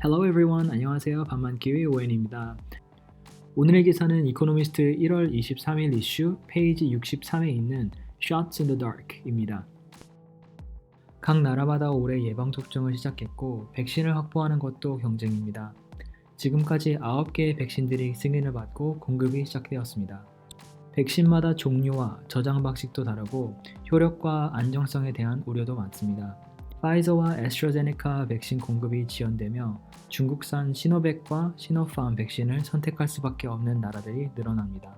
Hello everyone, 안녕하세요. 반만키위 Owen입니다. 오늘의 기사는 이코노미스트 1월 23일 이슈 페이지 63에 있는 Shots in the Dark입니다. 각 나라마다 올해 예방접종을 시작했고 백신을 확보하는 것도 경쟁입니다. 지금까지 9개의 백신들이 승인을 받고 공급이 시작되었습니다. 백신마다 종류와 저장 방식도 다르고 효력과 안정성에 대한 우려도 많습니다. 파이저와 애스트라제네카 백신 공급이 지연되며 중국산 시노백과 시노팜 백신을 선택할 수밖에 없는 나라들이 늘어납니다.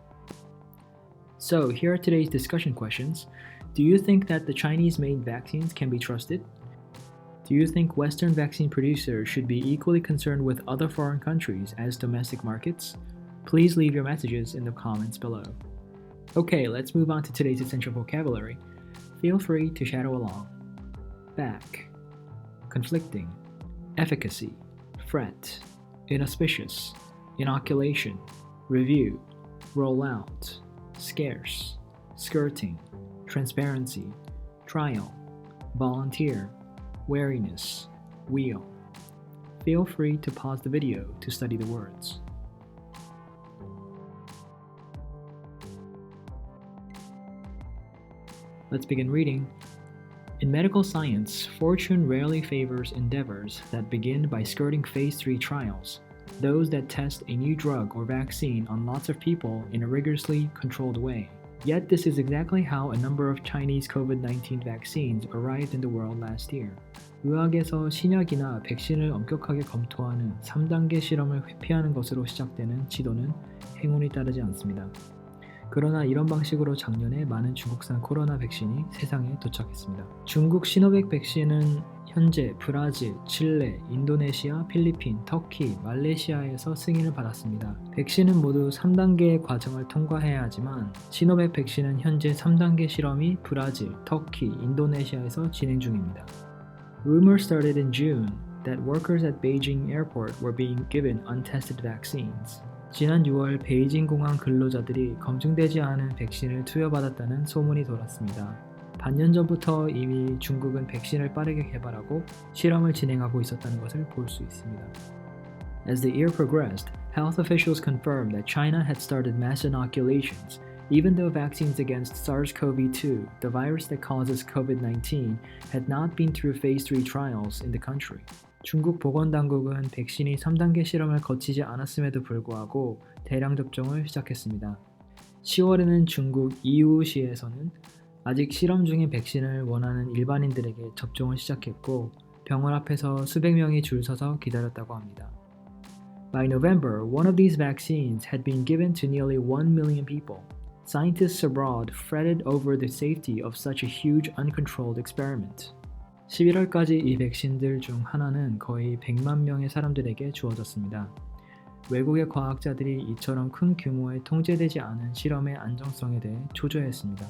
So, here are today's discussion questions. Do you think that the Chinese-made vaccines can be trusted? Do you think Western vaccine producers should be equally concerned with other foreign countries as domestic markets? Please leave your messages in the comments below. Okay, let's move on to today's essential vocabulary. Feel free to shadow along. Back, conflicting, efficacy, threat, inauspicious, inoculation, review, rollout, scarce, skirting, transparency, trial, volunteer, wariness, wheel. Feel free to pause the video to study the words. Let's begin reading. In medical science, fortune rarely favors endeavors that begin by skirting phase 3 trials, those that test a new drug or vaccine on lots of people in a rigorously controlled way. Yet this is exactly how a number of Chinese COVID-19 vaccines arrived in the world last year. 의학에서 신약이나 백신을 엄격하게 검토하는 3단계 실험을 회피하는 것으로 시작되는 지도는 행운이 따르지 않습니다. 그러나 이런 방식으로 작년에 많은 중국산 코로나 백신이 세상에 도착했습니다. 중국 시노백 백신은 현재 브라질, 칠레, 인도네시아, 필리핀, 터키, 말레이시아에서 승인을 받았습니다. 백신은 모두 3단계의 과정을 통과해야 하지만 시노백 백신은 현재 3단계 실험이 브라질, 터키, 인도네시아에서 진행 중입니다. Rumors started in June that workers at Beijing airport were being given untested vaccines. 지난 6월 베이징 공항 근로자들이 검증되지 않은 백신을 투여받았다는 소문이 돌았습니다. 반년 전부터 이미 중국은 백신을 빠르게 개발하고 실험을 진행하고 있었다는 것을 볼 수 있습니다. As the year progressed, health officials confirmed that China had started mass inoculations, even though vaccines against SARS-CoV-2, the virus that causes COVID-19, had not been through phase 3 trials in the country. 중국 보건당국은 백신이 3단계 실험을 거치지 않았음에도 불구하고 대량 접종을 시작했습니다. 10월에는 중국 이우시에서는 아직 실험 중인 백신을 원하는 일반인들에게 접종을 시작했고 병원 앞에서 수백 명이 줄 서서 기다렸다고 합니다. By November, one of these vaccines had been given to nearly 1 million people. Scientists abroad fretted over the safety of such a huge uncontrolled experiment. 11월까지 이 백신들 중 하나는 거의 100만 명의 사람들에게 주어졌습니다. 외국의 과학자들이 이처럼 큰 규모의 통제되지 않은 실험의 안정성에 대해 초조해했습니다.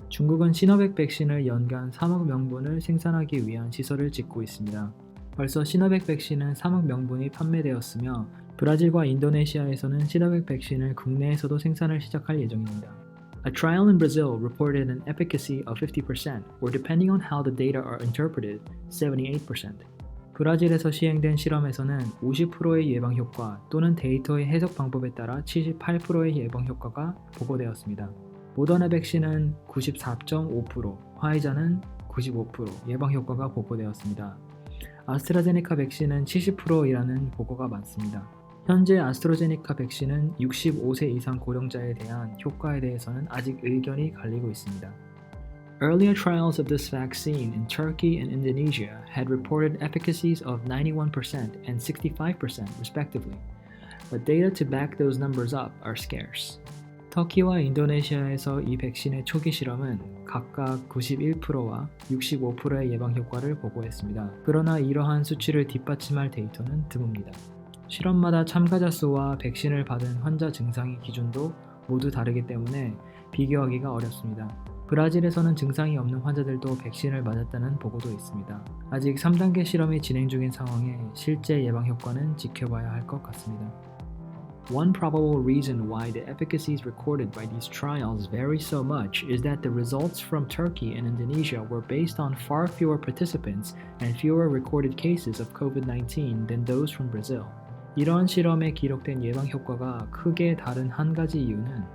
중국은 시노백 백신을 연간 3억 명분을 생산하기 위한 시설을 짓고 있습니다. 벌써 시노백 백신은 3억 명분이 판매되었으며 브라질과 인도네시아에서는 시노백 백신을 국내에서도 생산을 시작할 예정입니다. A trial in Brazil reported an efficacy of 50%, or depending on how the data are interpreted, 78%. 브라질에서 시행된 실험에서는 50%의 예방 효과 또는 데이터의 해석 방법에 따라 78%의 예방 효과가 보고되었습니다. 모더나 백신은 94.5%, 화이자는 95% 예방 효과가 보고되었습니다. 아스트라제네카 백신은 70%이라는 보고가 많습니다. 현재 아스트라제네카 백신은 65세 이상 고령자에 대한 효과에 대해서는 아직 의견이 갈리고 있습니다. Earlier trials of this vaccine in Turkey and Indonesia had reported efficacies of 91% and 65% respectively, but data to back those numbers up are scarce. 터키와 인도네시아에서 이 백신의 초기 실험은 각각 91%와 65%의 예방 효과를 보고했습니다. 그러나 이러한 수치를 뒷받침할 데이터는 드뭅니다. 실험마다 참가자 수와 백신을 받은 환자 증상의 기준도 모두 다르기 때문에 비교하기가 어렵습니다. 브라질에서는 증상이 없는 환자들도 백신을 맞았다는 보고도 있습니다. 아직 3단계 실험이 진행 중인 상황에 실제 예방 효과는 지켜봐야 할 것 같습니다. One probable reason why the efficacies recorded by these trials vary so much is that the results from Turkey and Indonesia were based on far fewer participants and fewer recorded cases of COVID-19 than those from Brazil. 이런 실험에 기록된 예방 효과가 크게 다른 한 가지 이유는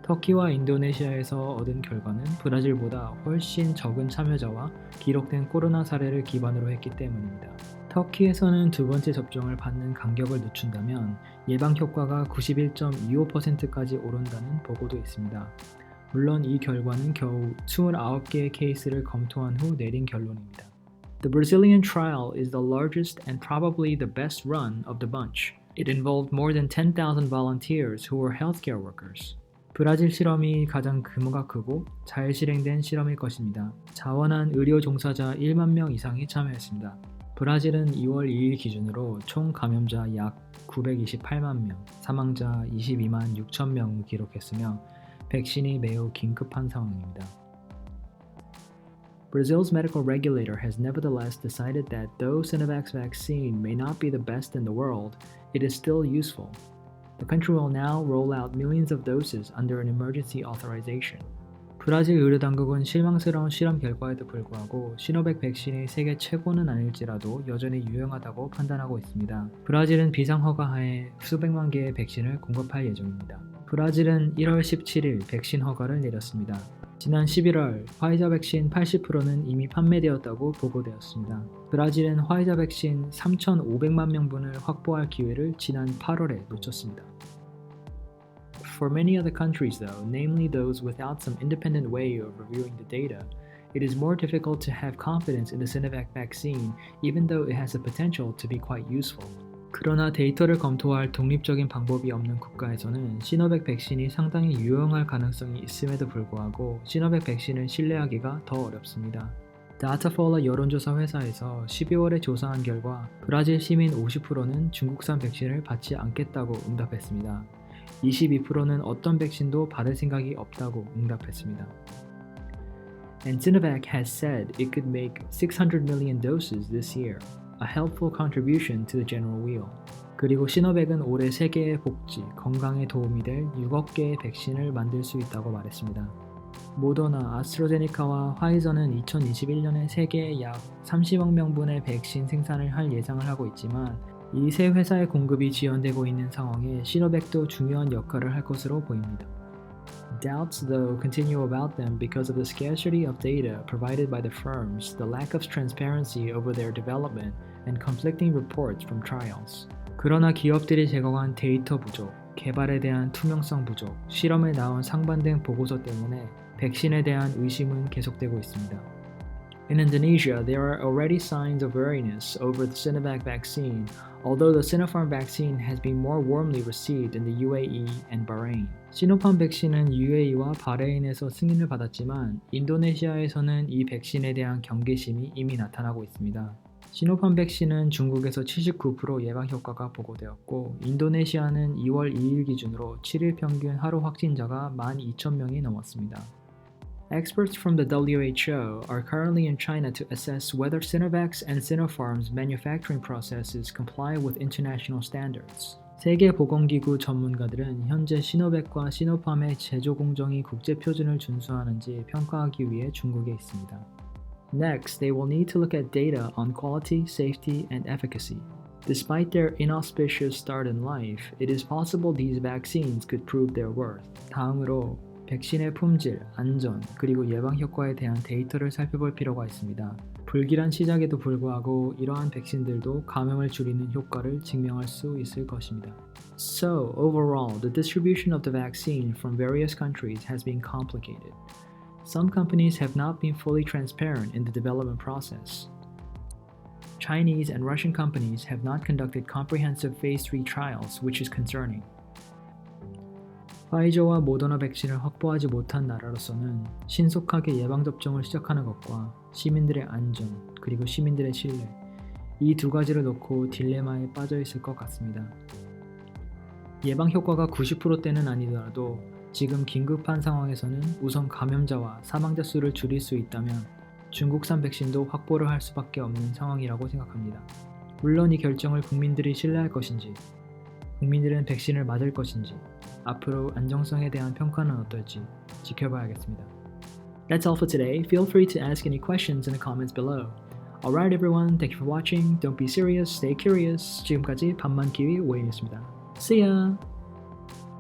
터키와 인도네시아에서 얻은 결과는 브라질보다 훨씬 적은 참여자와 기록된 코로나 사례를 기반으로 했기 때문입니다. 터키에서는 두 번째 접종을 받는 간격을 늦춘다면 예방 효과가 91.25%까지 오른다는 보고도 있습니다. 물론 이 결과는 겨우 29개의 케이스를 검토한 후 내린 결론입니다. The Brazilian trial is the largest and probably the best run of the bunch. It involved more than 10,000 volunteers who were healthcare workers. 브라질 실험이 가장 규모가 크고 잘 실행된 실험일 것입니다. 자원한 의료 종사자 1만 명 이상이 참여했습니다. 브라질은 2월 2일 기준으로 총 감염자 약 928만 명, 사망자 22만 6천 명을 기록했으며 백신이 매우 긴급한 상황입니다. Brazil's medical regulator has nevertheless decided that though Sinovac's vaccine may not be the best in the world, it is still useful. The country will now roll out millions of doses under an emergency authorization. 브라질 의료당국은 실망스러운 실험 결과에도 불구하고 시노백 백신이 세계 최고는 아닐지라도 여전히 유용하다고 판단하고 있습니다. 브라질은 비상허가하에 수백만 개의 백신을 공급할 예정입니다. 브라질은 1월 17일 백신 허가를 내렸습니다. 지난 11월 화이자 백신 80%는 이미 판매되었다고 보고되었습니다. 브라질은 화이자 백신 3,500만 명분을 확보할 기회를 지난 8월에 놓쳤습니다. For many other countries though, namely those without some independent way of reviewing the data, it is more difficult to have confidence in the Sinovac vaccine even though it has the potential to be quite useful. 그러나 데이터를 검토할 독립적인 방법이 없는 국가에서는 시노백 백신이 상당히 유용할 가능성이 있음에도 불구하고 시노백 백신을 신뢰하기가 더 어렵습니다. 다타폴라 여론조사 회사에서 12월에 조사한 결과 브라질 시민 50%는 중국산 백신을 받지 않겠다고 응답했습니다. 22%는 어떤 백신도 받을 생각이 없다고 응답했습니다. And Sinovac has said it could make 600 million doses this year, a helpful contribution to the general weal. 그리고 시노백은 올해 세계의 복지, 건강에 도움이 될 6억 개의 백신을 만들 수 있다고 말했습니다. 모더나, 아스트라제네카와 화이저는 2021년에 세계에 약 30억 명분의 백신 생산을 할 예상을 하고 있지만 이 세 회사의 공급이 지연되고 있는 상황에 시노백도 중요한 역할을 할 것으로 보입니다. Doubts though continue about them because of the scarcity of data provided by the firms, the lack of transparency over their development, and conflicting reports from trials. 그러나 기업들이 제공한 데이터 부족, 개발에 대한 투명성 부족, 실험에 나온 상반된 보고서 때문에 백신에 대한 의심은 계속되고 있습니다. In Indonesia, there are already signs of wariness over the Sinovac vaccine, although the Sinopharm vaccine has been more warmly received in the UAE and Bahrain. 시노팜 백신은 UAE와 바레인에서 승인을 받았지만 인도네시아에서는 이 백신에 대한 경계심이 이미 나타나고 있습니다. 시노팜 백신은 중국에서 79% 예방 효과가 보고되었고 인도네시아는 2월 2일 기준으로 7일 평균 하루 확진자가 12,000명이 넘었습니다. Experts from the WHO are currently in China to assess whether Sinovac's and Sinopharm's manufacturing processes comply with international standards. 세계보건기구 전문가들은 현재 시노백과 시노팜의 제조 공정이 국제 표준을 준수하는지 평가하기 위해 중국에 있습니다. Next, they will need to look at data on quality, safety, and efficacy. Despite their inauspicious start in life, it is possible these vaccines could prove their worth. 다음으로 백신의 품질, 안전, 그리고 예방 효과에 대한 데이터를 살펴볼 필요가 있습니다. 불길한 시작에도 불구하고 이러한 백신들도 감염을 줄이는 효과를 증명할 수 있을 것입니다. So, overall, the distribution of the vaccine from various countries has been complicated. Some companies have not been fully transparent in the development process. Chinese and Russian companies have not conducted comprehensive phase 3 trials, which is concerning. 파이저와 모더나 백신을 확보하지 못한 나라로서는 신속하게 예방접종을 시작하는 것과 시민들의 안전, 그리고 시민들의 신뢰, 이 두 가지를 놓고 딜레마에 빠져 있을 것 같습니다. 예방 효과가 90%대는 아니더라도 지금 긴급한 상황에서는 우선 감염자와 사망자 수를 줄일 수 있다면 중국산 백신도 확보를 할 수밖에 없는 상황이라고 생각합니다. 물론 이 결정을 국민들이 신뢰할 것인지, 국민들은 백신을 맞을 것인지, 앞으로 안정성에 대한 평가는 어떨지 지켜봐야겠습니다. That's all for today. Feel free to ask any questions in the comments below. Alright everyone, thank you for watching. Don't be serious, stay curious. 지금까지 반만키위 오웬이었습니다. See ya!